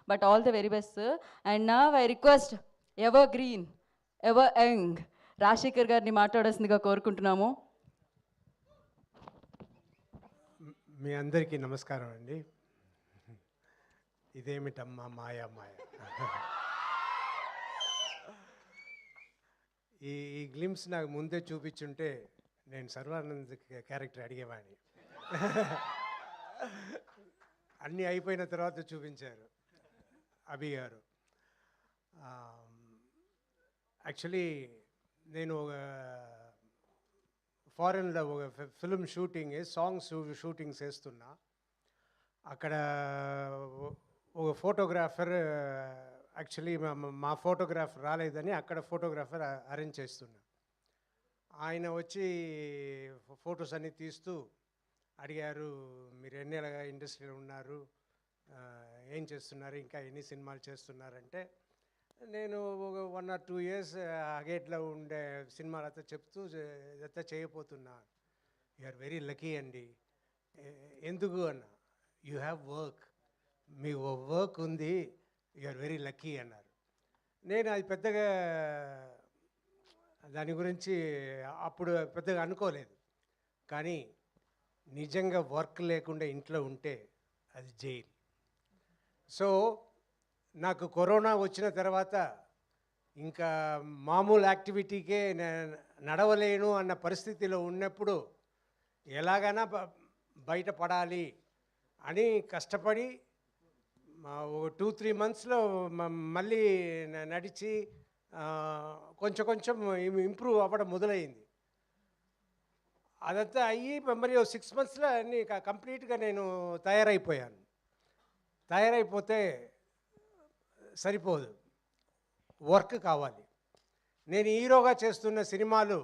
But all the very best sir. And నా I request evergreen ever young Rajasekhar గారిని మాట్లాడాల్సిందిగా కోరుకుంటున్నాము. మీ అందరికీ నమస్కారం అండి. ఇదేమిటమ్మా మాయా మాయ. ఈ గ్లిమ్స్ నాకు ముందే చూపించుంటే నేను సర్వానంద్ క్యారెక్టర్ అడిగేవాడిని. అన్నీ అయిపోయిన తర్వాత చూపించారు అభి గారు. యాక్చువల్లీ నేను ఒక ఫారెన్లో ఒక ఫిల్మ్ షూటింగ్ సాంగ్స్ షూటింగ్స్ వేస్తున్నా. అక్కడ ఒక ఫోటోగ్రాఫర్ యాక్చువల్లీ మా ఫోటోగ్రాఫర్ రాలేదని అక్కడ ఫోటోగ్రాఫర్ అరేంజ్ చేస్తున్నా. ఆయన వచ్చి ఫొటోస్ అన్నీ తీస్తూ అడిగారు, మీరు ఎన్నేళ్ళగా ఇండస్ట్రీలో ఉన్నారు, ఏం చేస్తున్నారు, ఇంకా ఎన్ని సినిమాలు చేస్తున్నారంటే నేను ఒక 1 or 2 years అగేట్లో ఉండే సినిమాలతో చెప్తూ ఇదంతా చేయబోతున్నా. యు ఆర్ వెరీ లక్కీ అండి. ఎందుకు అన్న, you have work, me work ఉంది, యు ఆర్ వెరీ లక్కీ అన్నారు. నేను అది పెద్దగా దాని గురించి అప్పుడు పెద్దగా అనుకోలేదు. కానీ నిజంగా వర్క్ లేకుండా ఇంట్లో ఉంటే అది జైలు. సో నాకు కరోనా వచ్చిన తర్వాత ఇంకా మామూలు యాక్టివిటీకే నడవలేను అన్న పరిస్థితిలో ఉన్నప్పుడు ఎలాగైనా బయటపడాలి అని కష్టపడి ఒక 2-3 monthsలో మళ్ళీ నడిచి కొంచెం కొంచెం ఇంప్రూవ్ అవ్వడం మొదలైంది. అదంతా అయ్యి మరి 6 monthsలో అన్నీ కంప్లీట్గా నేను తయారైపోయాను. తయారైపోతే సరిపోదు, వర్క్ కావాలి. నేను హీరోగా చేస్తున్న సినిమాలు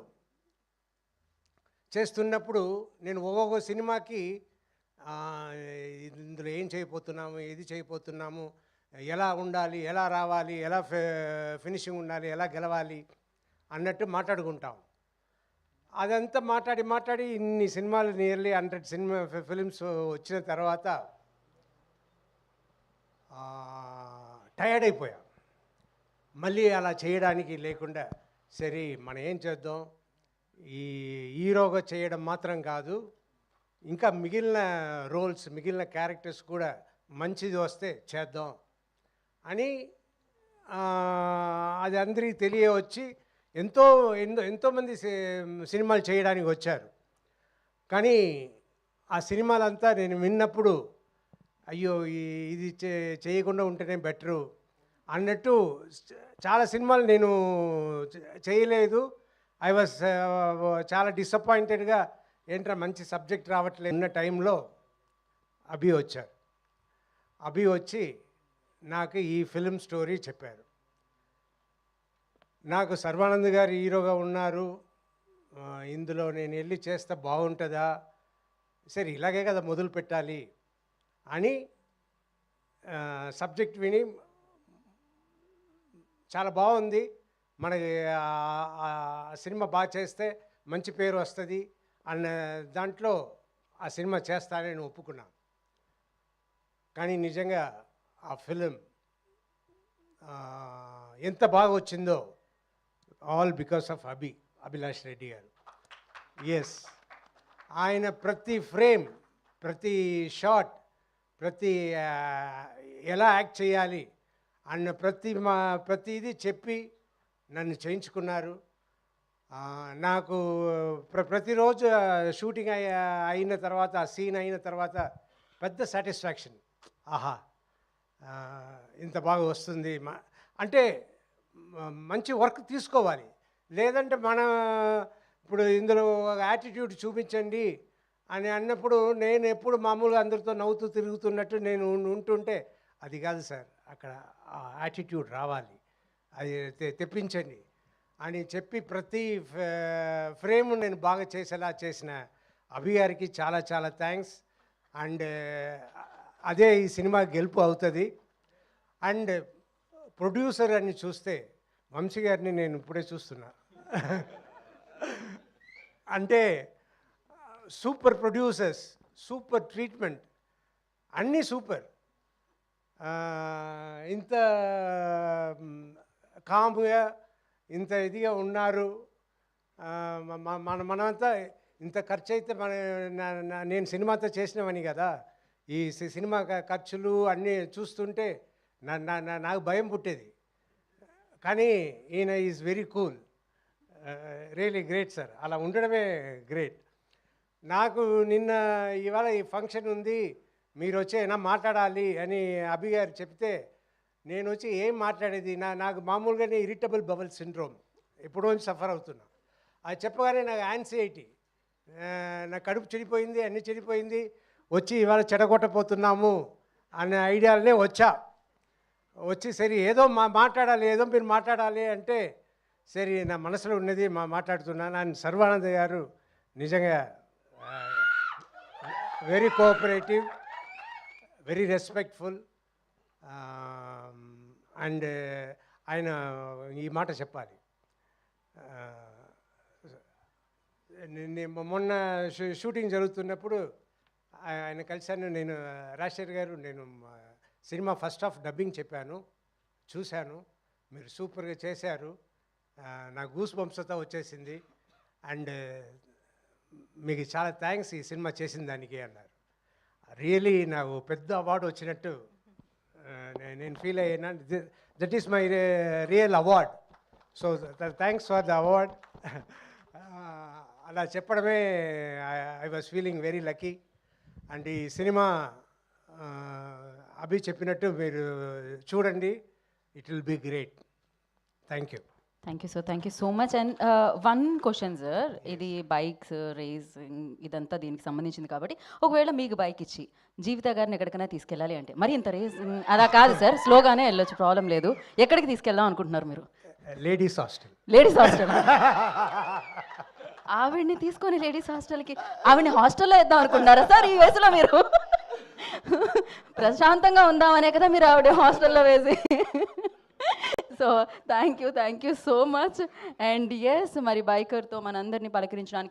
చేస్తున్నప్పుడు నేను ఒక్కొక్క సినిమాకి ఇందులో ఏం చేయబోతున్నాము, ఏది చేయబోతున్నాము, ఎలా ఉండాలి, ఎలా రావాలి, ఎలా ఫినిషింగ్ ఉండాలి, ఎలా గెలవాలి అన్నట్టు మాట్లాడుకుంటాం. అదంతా మాట్లాడి ఇన్ని సినిమాలు నియర్లీ 100 ఫిలిమ్స్ వచ్చిన తర్వాత టయర్డ్ అయిపోయా. మళ్ళీ అలా చేయడానికి లేకుండా సరే మనం ఏం చేద్దాం, ఈ హీరోగా చేయడం మాత్రం కాదు, ఇంకా మిగిలిన రోల్స్, మిగిలిన క్యారెక్టర్స్ కూడా మంచిది వస్తే చేద్దాం అని అది అందరికీ తెలియవచ్చి ఎంతోమంది సినిమాలు చేయడానికి వచ్చారు. కానీ ఆ సినిమాలంతా నేను విన్నప్పుడు అయ్యో ఇది చేయకుండా ఉంటేనే బెటరు అన్నట్టు చాలా సినిమాలు నేను చేయలేదు. ఐ వాజ్ చాలా డిసప్పాయింటెడ్గా, ఏంట్రా మంచి సబ్జెక్ట్ రావట్లేదు ఉన్న టైంలో అభి వచ్చారు. అభి వచ్చి నాకు ఈ ఫిల్మ్ స్టోరీ చెప్పారు. నాకు సర్వానంద్ గారు హీరోగా ఉన్నారు, ఇందులో నేను వెళ్ళి చేస్తే బాగుంటుందా, సరే ఇలాగే కదా మొదలు పెట్టాలి అని సబ్జెక్ట్ విని చాలా బాగుంది, మనకి సినిమా బాగా చేస్తే మంచి పేరు వస్తుంది అన్న దాంట్లో ఆ సినిమా చేస్తానని నేను ఒప్పుకున్నాను. కానీ నిజంగా ఆ ఫిలిం ఎంత బాగా వచ్చిందో all because of Abhilash Reddy గారు. ఎస్, ఆయన ప్రతి ఫ్రేమ్, ప్రతి షాట్, ప్రతి ఎలా యాక్ట్ చేయాలి అన్న ప్రతిదీ చెప్పి నన్ను చేయించుకున్నారు. నాకు ప్రతిరోజు షూటింగ్ అయిన తర్వాత, ఆ సీన్ అయిన తర్వాత పెద్ద సాటిస్ఫాక్షన్. ఆహా, ఇంత బాగా వస్తుంది అంటే మంచి వర్క్ తీసుకోవాలి. లేదంటే ఇప్పుడు ఇందులో యాటిట్యూడ్ చూపించండి అని అన్నప్పుడు నేను ఎప్పుడు మామూలుగా అందరితో నవ్వుతూ తిరుగుతున్నట్టు నేను ఉంటుంటే అది కాదు సార్, అక్కడ యాటిట్యూడ్ రావాలి, అది తెప్పించండి అని చెప్పి ప్రతి ఫ్రేమ్ నేను బాగా చేసేలా చేసిన అభి గారికి చాలా చాలా థ్యాంక్స్. అండ్ అదే ఈ సినిమా గెలుపు అవుతుంది. అండ్ ప్రొడ్యూసర్ అని చూస్తే వంశీ గారిని నేను ఇప్పుడే చూస్తున్నా. అంటే సూపర్ ప్రొడ్యూసర్స్, సూపర్ ట్రీట్మెంట్, అన్నీ సూపర్. ఇంత కామ్గా ఇంత ఇదిగా ఉన్నారు. మనమంతా ఇంత ఖర్చు అయితే నేను సినిమాతో చేసినవని కదా, ఈ సినిమా ఖర్చులు అన్నీ చూస్తుంటే నాకు భయం పుట్టేది. కానీ ఈయన is very cool, really great sir. అలా ఉండడమే గ్రేట్. నాకు నిన్న ఇవాళ ఈ ఫంక్షన్ ఉంది, మీరు వచ్చి ఏమైనా మాట్లాడాలి అని అభి గారు చెప్తే నేను వచ్చి ఏం మాట్లాడేది, నాకు మామూలుగానే ఇరిటబుల్ బబుల్ సిండ్రోమ్ ఎప్పుడో సఫర్ అవుతున్నా. అది చెప్పగానే నాకు యాంగ్జైటీ, నా కడుపు చెడిపోయింది, అన్నీ చెడిపోయింది, వచ్చి ఇవాళ చెడగొట్టపోతున్నాము అనే ఐడియాలనే వచ్చి సరే ఏదో మాట్లాడాలి, ఏదో మీరు మాట్లాడాలి అంటే సరే నా మనసులో ఉన్నది మాట్లాడుతున్నాను. ఆయన సర్వానంద్ గారు నిజంగా very cooperative, very respectful, and ఆయన ఈ మాట చెప్పాలి. మొన్న షూటింగ్ జరుగుతున్నప్పుడు ఆయన కలిశాను. నేను రాజశేఖర్ గారు, నేను సినిమా ఫస్ట్ హాఫ్ డబ్బింగ్ చెప్పాను, చూశాను, మీరు సూపర్గా చేశారు, నా గూస్ బంప్స్తో వచ్చేసింది, అండ్ మీకు చాలా థ్యాంక్స్ ఈ సినిమా చేసిన దానికి అన్నారు. రియలీ నాకు పెద్ద అవార్డు వచ్చినట్టు నేను ఫీల్ అయ్యాను. That is my real award. So thanks for the award. అలా చెప్పడమే I was feeling very lucky. And ఈ సినిమా అభి చెప్పినట్టు మీరు చూడండి, it will be great. Thank you. Thank you sir, thank you so much. And one question sir, ఇది bikes racing ఇదంతా దీనికి సంబంధించింది కాబట్టి ఒకవేళ మీకు బైక్ ఇచ్చి జీవిత గారిని ఎక్కడికైనా తీసుకెళ్ళాలి అంటే, మరి ఇంత రేసింగ్ అలా కాదు సార్, స్లోగానే వెళ్ళొచ్చు, ప్రాబ్లం లేదు, ఎక్కడికి తీసుకెళ్దాం అనుకుంటున్నారు మీరు? Ladies hostel. Ladies hostel? ఆవిడ్ని తీసుకొని లేడీస్ హాస్టల్కి, ఆవిడ్ని హాస్టల్లో వేద్దాం అనుకుంటున్నారా సార్ ఈ వయసులో మీరు? ప్రశాంతంగా ఉందామనే కదా మీరు ఆవిడ హాస్టల్లో వేసి. So thank you so much. And yes, మరి బైకర్తో మనందరినీ పలకరించడానికి